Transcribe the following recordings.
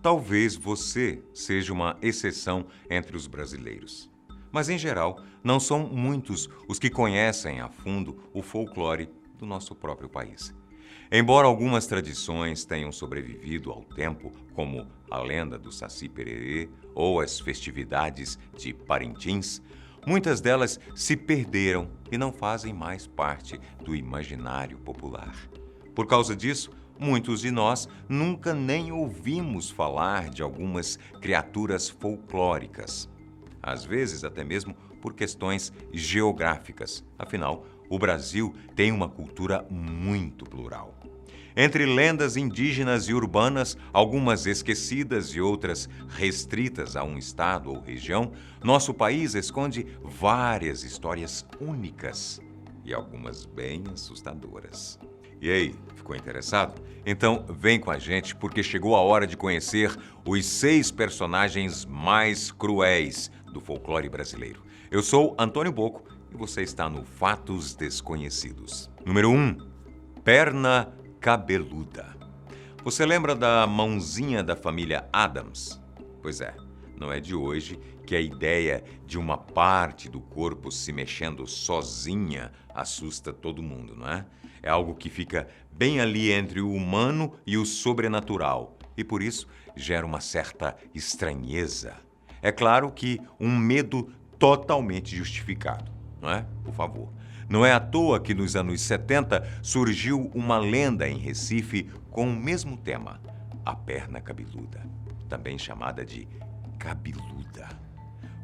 Talvez você seja uma exceção entre os brasileiros. Mas, em geral, não são muitos os que conhecem a fundo o folclore do nosso próprio país. Embora algumas tradições tenham sobrevivido ao tempo, como a lenda do Saci Pererê ou as festividades de Parintins, muitas delas se perderam e não fazem mais parte do imaginário popular. Por causa disso, muitos de nós nunca nem ouvimos falar de algumas criaturas folclóricas. Às vezes, até mesmo por questões geográficas. Afinal, o Brasil tem uma cultura muito plural. Entre lendas indígenas e urbanas, algumas esquecidas e outras restritas a um estado ou região, nosso país esconde várias histórias únicas e algumas bem assustadoras. E aí, ficou interessado? Então vem com a gente porque chegou a hora de conhecer os 6 personagens mais cruéis do folclore brasileiro. Eu sou Antônio Bocco e você está no Fatos Desconhecidos. Número 1. Perna cabeluda. Você lembra da mãozinha da família Addams? Pois é, não é de hoje que a ideia de uma parte do corpo se mexendo sozinha assusta todo mundo, não é? É algo que fica bem ali entre o humano e o sobrenatural e, por isso, gera uma certa estranheza. É claro que um medo totalmente justificado, não é? Por favor. Não é à toa que nos anos 70 surgiu uma lenda em Recife com o mesmo tema, a perna cabeluda, também chamada de cabeluda.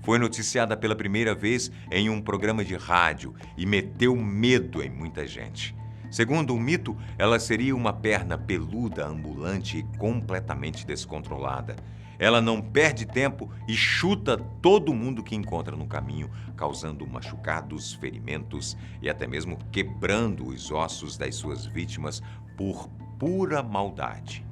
Foi noticiada pela primeira vez em um programa de rádio e meteu medo em muita gente. Segundo o mito, ela seria uma perna peluda, ambulante e completamente descontrolada. Ela não perde tempo e chuta todo mundo que encontra no caminho, causando machucados, ferimentos e até mesmo quebrando os ossos das suas vítimas por pura maldade.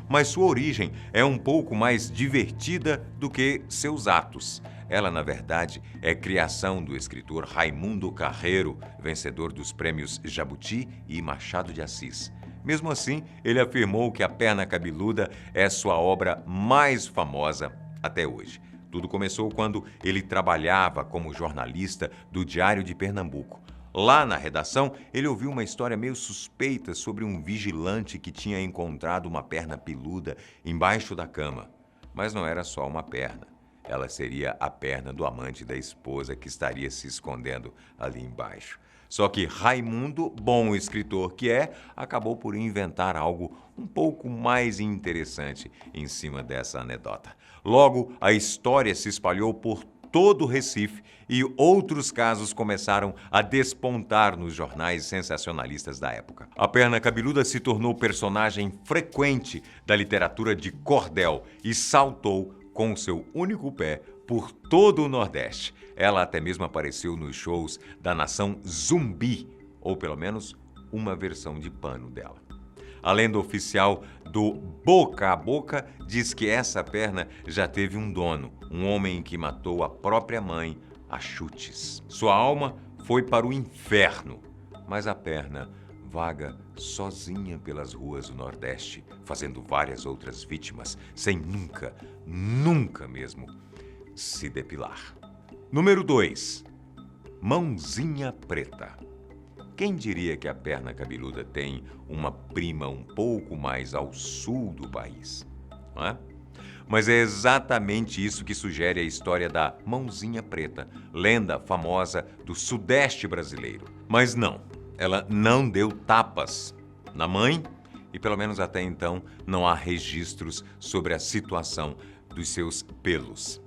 Mas sua origem é um pouco mais divertida do que seus atos. Ela, na verdade, é criação do escritor Raimundo Carreiro, vencedor dos prêmios Jabuti e Machado de Assis. Mesmo assim, ele afirmou que a perna cabeluda é sua obra mais famosa até hoje. Tudo começou quando ele trabalhava como jornalista do Diário de Pernambuco. Lá na redação, ele ouviu uma história meio suspeita sobre um vigilante que tinha encontrado uma perna peluda embaixo da cama. Mas não era só uma perna. Ela seria a perna do amante da esposa que estaria se escondendo ali embaixo. Só que Raimundo, bom escritor que é, acabou por inventar algo um pouco mais interessante em cima dessa anedota. Logo, a história se espalhou por todo o Recife e outros casos começaram a despontar nos jornais sensacionalistas da época. A perna cabeluda se tornou personagem frequente da literatura de cordel e saltou com seu único pé por todo o Nordeste. Ela até mesmo apareceu nos shows da nação Zumbi, ou pelo menos uma versão de pano dela. A lenda oficial do Boca a Boca diz que essa perna já teve um dono, um homem que matou a própria mãe a chutes. Sua alma foi para o inferno, mas a perna vaga sozinha pelas ruas do Nordeste, fazendo várias outras vítimas, sem nunca mesmo, se depilar. Número 2. Mãozinha preta. Quem diria que a perna cabeluda tem uma prima um pouco mais ao sul do país, não é? Mas é exatamente isso que sugere a história da Mãozinha Preta, lenda famosa do Sudeste brasileiro. Mas não, ela não deu tapas na mãe e, pelo menos até então, não há registros sobre a situação dos seus pelos.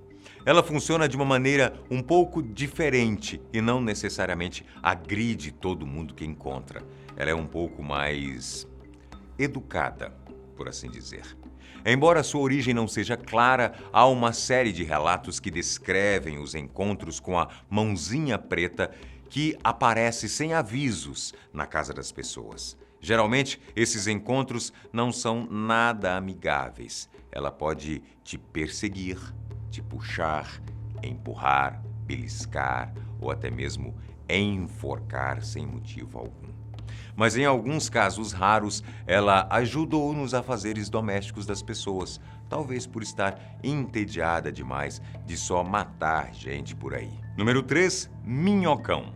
Ela funciona de uma maneira um pouco diferente e não necessariamente agride todo mundo que encontra. Ela é um pouco mais educada, por assim dizer. Embora sua origem não seja clara, há uma série de relatos que descrevem os encontros com a Mãozinha Preta que aparece sem avisos na casa das pessoas. Geralmente, esses encontros não são nada amigáveis. Ela pode te perseguir, te puxar, empurrar, beliscar ou até mesmo enforcar sem motivo algum. Mas em alguns casos raros, ela ajudou nos afazeres domésticos das pessoas, Talvez por estar entediada demais de só matar gente por aí. Número 3, minhocão.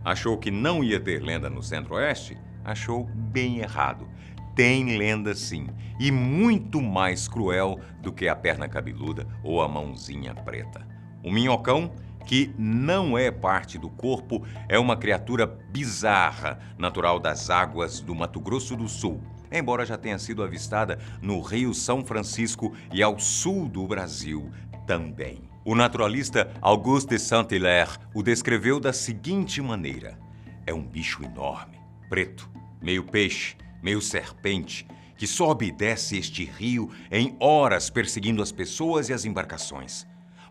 Achou que não ia ter lenda no Centro-Oeste? Achou bem errado. Tem lenda sim, e muito mais cruel do que a perna cabeluda ou a mãozinha preta. O minhocão, que não é parte do corpo, é uma criatura bizarra, natural das águas do Mato Grosso do Sul, embora já tenha sido avistada no Rio São Francisco e ao sul do Brasil também. O naturalista Auguste de Saint-Hilaire o descreveu da seguinte maneira: é um bicho enorme, preto, meio peixe, meio serpente, que sobe e desce este rio em horas perseguindo as pessoas e as embarcações.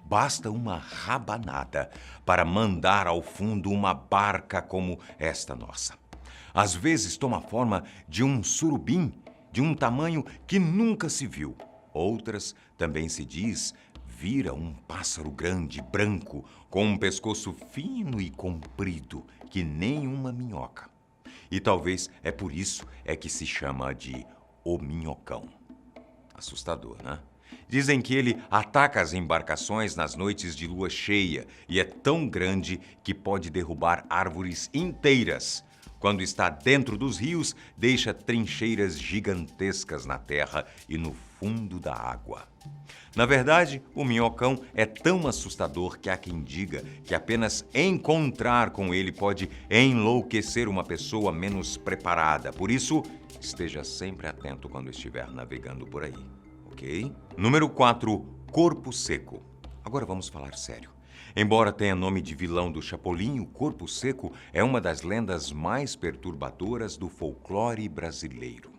Basta uma rabanada para mandar ao fundo uma barca como esta nossa. Às vezes toma a forma de um surubim, de um tamanho que nunca se viu. Outras, também se diz, vira um pássaro grande, branco, com um pescoço fino e comprido, que nem uma minhoca. E talvez é por isso que se chama de o minhocão. Assustador, né? Dizem que ele ataca as embarcações nas noites de lua cheia e é tão grande que pode derrubar árvores inteiras. Quando está dentro dos rios, deixa trincheiras gigantescas na terra e no fundo da água. Na verdade, o minhocão é tão assustador que há quem diga que apenas encontrar com ele pode enlouquecer uma pessoa menos preparada. Por isso, esteja sempre atento quando estiver navegando por aí, ok? Número 4, corpo seco. Agora vamos falar sério. Embora tenha nome de vilão do Chapolin, o corpo seco é uma das lendas mais perturbadoras do folclore brasileiro.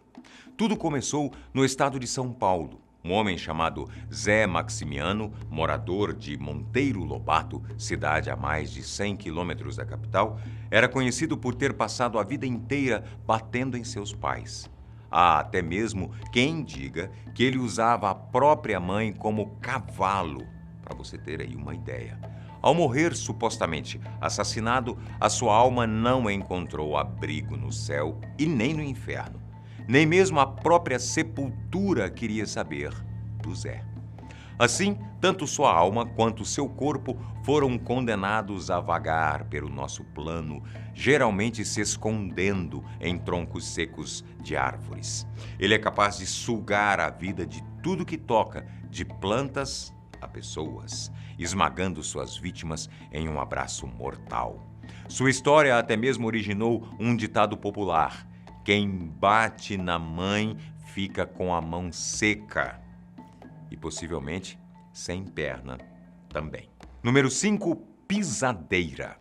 Tudo começou no estado de São Paulo. Um homem chamado Zé Maximiano, morador de Monteiro Lobato, cidade a mais de 100 quilômetros da capital, era conhecido por ter passado a vida inteira batendo em seus pais. Há até mesmo quem diga que ele usava a própria mãe como cavalo, para você ter aí uma ideia. Ao morrer supostamente assassinado, a sua alma não encontrou abrigo no céu e nem no inferno. Nem mesmo a própria sepultura queria saber do Zé. Assim, tanto sua alma quanto seu corpo foram condenados a vagar pelo nosso plano, geralmente se escondendo em troncos secos de árvores. Ele é capaz de sugar a vida de tudo que toca, de plantas a pessoas, esmagando suas vítimas em um abraço mortal. Sua história até mesmo originou um ditado popular: quem bate na mãe fica com a mão seca. E possivelmente sem perna também. Número 5, pisadeira.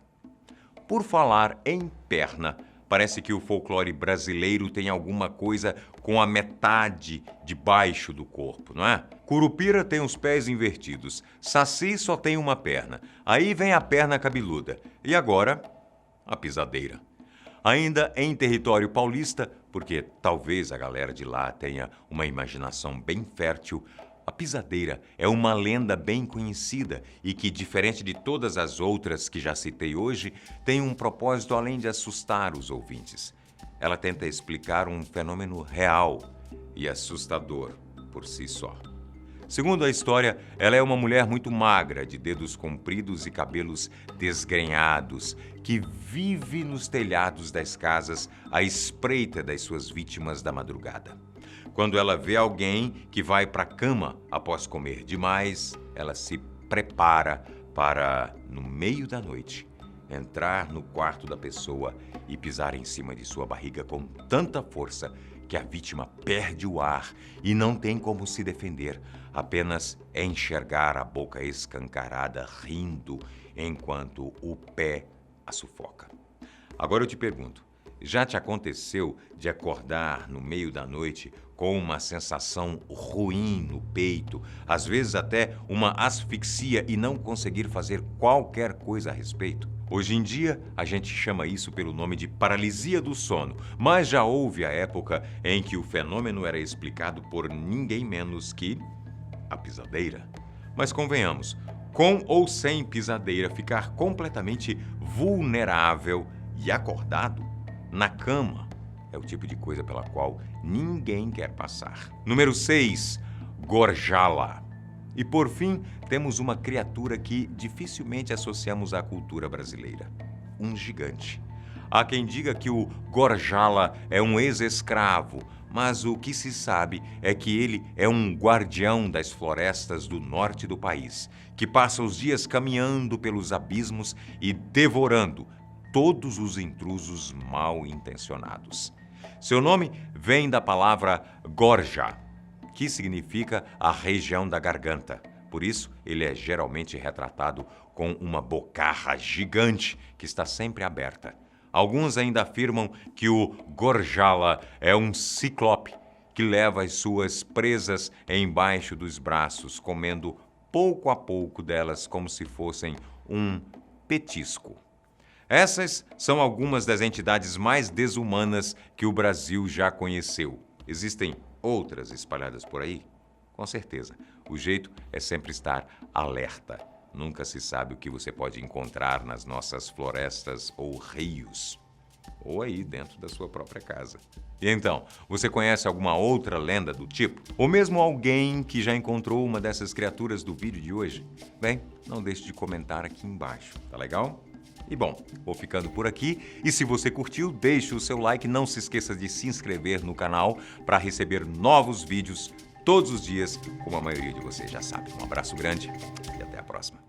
Por falar em perna, parece que o folclore brasileiro tem alguma coisa com a metade de baixo do corpo, não é? Curupira tem os pés invertidos, Saci só tem uma perna, aí vem a perna cabeluda e agora a pisadeira. Ainda em território paulista, porque talvez a galera de lá tenha uma imaginação bem fértil, a pisadeira é uma lenda bem conhecida e que, diferente de todas as outras que já citei hoje, tem um propósito além de assustar os ouvintes. Ela tenta explicar um fenômeno real e assustador por si só. Segundo a história, ela é uma mulher muito magra, de dedos compridos e cabelos desgrenhados, que vive nos telhados das casas à espreita das suas vítimas da madrugada. Quando ela vê alguém que vai para a cama após comer demais, ela se prepara para, no meio da noite, entrar no quarto da pessoa e pisar em cima de sua barriga com tanta força que a vítima perde o ar e não tem como se defender, apenas enxergar a boca escancarada rindo enquanto o pé a sufoca. Agora eu te pergunto, já te aconteceu de acordar no meio da noite com uma sensação ruim no peito, às vezes até uma asfixia e não conseguir fazer qualquer coisa a respeito? Hoje em dia, a gente chama isso pelo nome de paralisia do sono, mas já houve a época em que o fenômeno era explicado por ninguém menos que a pisadeira. Mas convenhamos, com ou sem pisadeira, ficar completamente vulnerável e acordado na cama é o tipo de coisa pela qual ninguém quer passar. Número 6, gorjala. E por fim, temos uma criatura que dificilmente associamos à cultura brasileira: um gigante. Há quem diga que o gorjala é um ex-escravo, mas o que se sabe é que ele é um guardião das florestas do norte do país, que passa os dias caminhando pelos abismos e devorando todos os intrusos mal intencionados. Seu nome vem da palavra gorja, que significa a região da garganta. Por isso, ele é geralmente retratado com uma bocarra gigante que está sempre aberta. Alguns ainda afirmam que o gorjala é um ciclope que leva as suas presas embaixo dos braços, comendo pouco a pouco delas como se fossem um petisco. Essas são algumas das entidades mais desumanas que o Brasil já conheceu. Existem outras espalhadas por aí? Com certeza. O jeito é sempre estar alerta. Nunca se sabe o que você pode encontrar nas nossas florestas ou rios. Ou aí dentro da sua própria casa. E então, você conhece alguma outra lenda do tipo? Ou mesmo alguém que já encontrou uma dessas criaturas do vídeo de hoje? Bem, não deixe de comentar aqui embaixo, tá legal? E bom, vou ficando por aqui. E se você curtiu, deixe o seu like. Não se esqueça de se inscrever no canal para receber novos vídeos todos os dias, como a maioria de vocês já sabe. Um abraço grande e até a próxima.